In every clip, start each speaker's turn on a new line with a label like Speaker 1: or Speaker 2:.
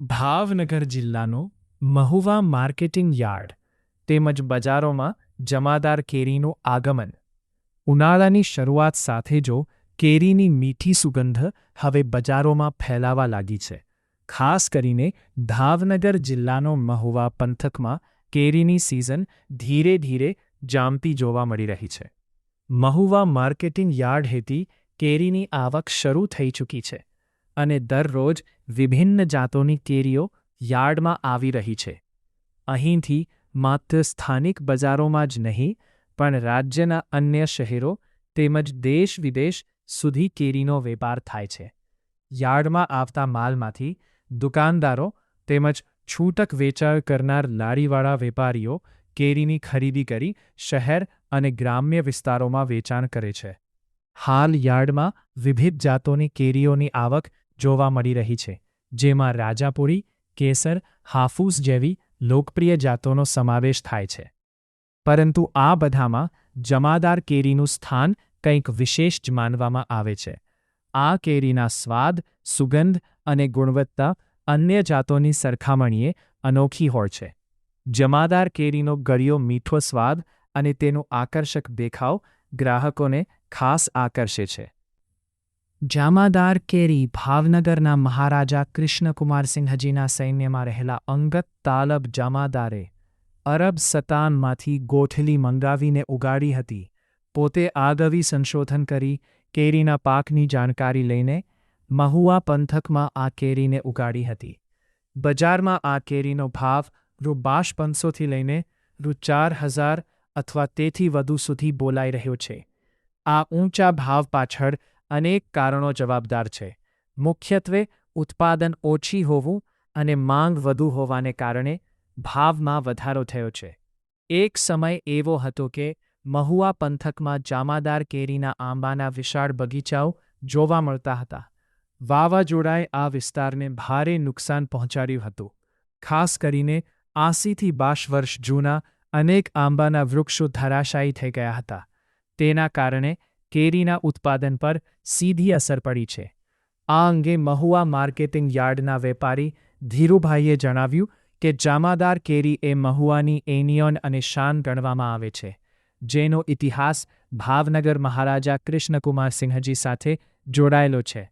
Speaker 1: ભાવનગર જિલ્લાનો Mahuva marketing yard તેમજ બજારોમાં જમાદાર કેરીનું આગમન. ઉનાળાની શરૂઆત સાથે જો કેરીની મીઠી સુગંધ હવે બજારોમાં ફેલાવા લાગી છે. ખાસ કરીને ભાવનગર જિલ્લાનો મહુવા પંથકમાં કેરીની સિઝન ધીરે ધીરે જામતી જોવા મળી રહી છે. મહુવા માર્કેટિંગ યાર્ડ હેતી કેરીની આવક શરૂ થઈ ચૂકી છે અને દરરોજ વિભિન્ન જાતોની કેરીઓ યાર્ડમાં આવી રહી છે. અહીંથી માત્ર સ્થાનિક બજારોમાં જ નહીં પણ રાજ્યના અન્ય શહેરો તેમજ દેશ વિદેશ સુધી કેરીનો વેપાર થાય છે. યાર્ડમાં આવતા માલમાંથી દુકાનદારો તેમજ છૂટક વેચાણ કરનાર લારીવાળા વેપારીઓ કેરીની ખરીદી કરી શહેર અને ગ્રામ્ય વિસ્તારોમાં વેચાણ કરે છે. હાલ યાર્ડમાં વિવિધ જાતોની કેરીઓની આવક જોવા મળી રહી છે, જેમાં રાજાપુરી, કેસર, હાફૂસ જેવી લોકપ્રિય જાતોનો સમાવેશ થાય છે. પરંતુ આ બધામાં જમાદાર કેરીનું સ્થાન કંઈક વિશેષ જ માનવામાં આવે છે. આ કેરીના સ્વાદ, સુગંધ અને ગુણવત્તા અન્ય જાતોની સરખામણીએ અનોખી હોય છે. જમાદાર કેરીનો ગળ્યો મીઠો સ્વાદ અને તેનો આકર્ષક દેખાવ ગ્રાહકોને ખાસ આકર્ષે છે. જામાદાર કેરી ભાવનગરના મહારાજા કૃષ્ણકુમારસિંહજીના સૈન્યમાં રહેલા અંગત તાલબ જામાદારે અરબ સતાનમાંથી ગોઠલી મંગાવીને ઉગાડી હતી. પોતે આગવી સંશોધન કરી કેરીના પાકની જાણકારી લઈને મહુવા પંથકમાં આ કેરીને ઉગાડી હતી. બજારમાં આ કેરીનો ભાવ રૂ. 500થી લઈને રૂ. 4,000 અથવા તેથી વધુ સુધી બોલાઈ રહ્યો છે. આ ઊંચા ભાવ પાછળ અનેક કારણો જવાબદાર છે. મુખ્યત્વે ઉત્પાદન ઓછી હોવું અને માંગ વધુ હોવાને કારણે ભાવમાં વધારો થયો છે. એક સમય એવો હતો કે મહુવા પંથકમાં જામાદાર કેરીના આંબાના વિશાળ બગીચાઓ જોવા મળતા હતા. વાવાઝોડાએ આ વિસ્તારને ભારે નુકસાન પહોંચાડ્યું હતું. ખાસ કરીને 80થી 82 વર્ષ જૂના અનેક આંબાના વૃક્ષો ધરાશાયી થઈ ગયા હતા. તેના કારણે કેરીના ઉત્પાદન પર સીધી અસર પડી છે. આ અંગે મહુવા માર્કેટિંગ યાર્ડના વેપારી ધીરુભાઈએ જણાવ્યું કે જામાદાર કેરી એ મહુવાની એનિયોન અને શાન ગણવામાં આવે છે, જેનો ઇતિહાસ ભાવનગર મહારાજા કૃષ્ણકુમારસિંહજી સાથે જોડાયેલો છે.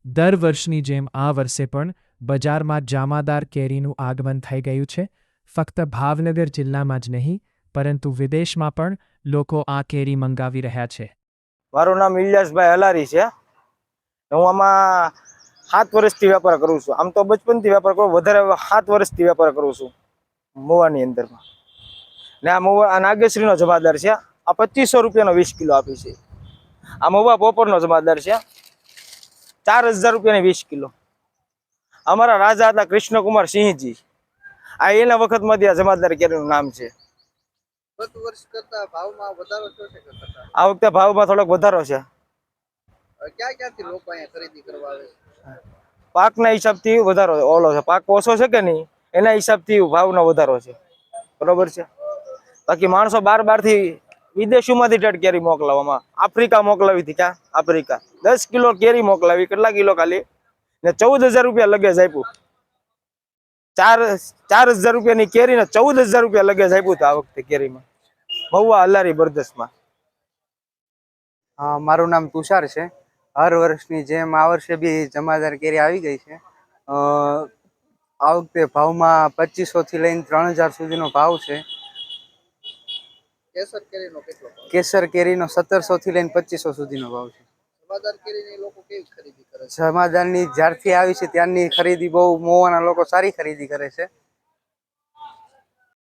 Speaker 1: દર વર્ષની જેમ આ વર્ષે પણ બજારમાં જામાદાર કેરીનું આગમન થઈ ગયું છે. ફક્ત ભાવનગર જિલ્લામાં જ નહીં પરંતુ વિદેશમાં પણ લોકો આ કેરી મંગાવી રહ્યા છે.
Speaker 2: મારું નામ ઇલિયાસભાઈ હલારી છે. હું આમાં 7 વર્ષથી વેપાર કરું છું. આમ તો બચપનથી વેપાર કરું, વધારે 7 વર્ષથી વેપાર કરું છું મહુવાની અંદરમાં. ને આ મહુવા નાગેશ્રીનો જમાદાર છે. આ 2500 રૂપિયાનો 20 કિલો આપી છે. આ મહુવા પોપરનો જમાદાર છે, 4000 રૂપિયાની 20 કિલો. અમારા રાજા હતા કૃષ્ણકુમાર સિંહજી. આ એના વખતમાંથી આ જમાદાર કેરીનું નામ છે.
Speaker 3: ગત વર્ષ કરતા ભાવમાં વધારો થયો છે કે ઘટાડો?
Speaker 2: આ વખતે ભાવમાં થોડોક વધારો છે.
Speaker 3: ક્યાંથી લોકો અહીંયા ખરીદી કરવા આવે છે?
Speaker 2: પાકના હિસાબથી વધારો ઓલો છે. પાક ઓછો છે કે નહીં એના હિસાબથી ભાવનો વધારો છે. બરોબર છે. બાકી માણસો બારથી વિદેશોમાંથી ટેટ કેરી મોકલાવવામાં, આફ્રિકા મોકલાવી હતી. ક્યાં આફ્રિકા 10 કિલો કેરી મોકલાવી. કેટલા કિલો ખાલી? ને 14,000 રૂપિયા લગેજ આપ્યું. 4,000 રૂપિયાની કેરી ને 14,000 રૂપિયા લગેજ આપ્યું હતું આ વખતે કેરીમાં મહુવા હલારી બરદસમાં.
Speaker 3: મારું નામ તુષાર છે. હર વર્ષની જેમ આ વર્ષે બી જમાદાર કેરી આવી ગઈ છે. આ વખતે ભાવમાં 2500થી લઈને 3,000 સુધીનો ભાવ છે. કેસર કેરીનો કેટલો ભાવ? કેસર કેરીનો 1700થી લઈને 2500 સુધીનો ભાવ છે. જમાદાર કેરીની લોકો કેવી ખરીદી કરે છે? જમાદારની જ્યારથી આવી છે ત્યારની ખરીદી બહુ મહુવાના લોકો સારી ખરીદી કરે છે.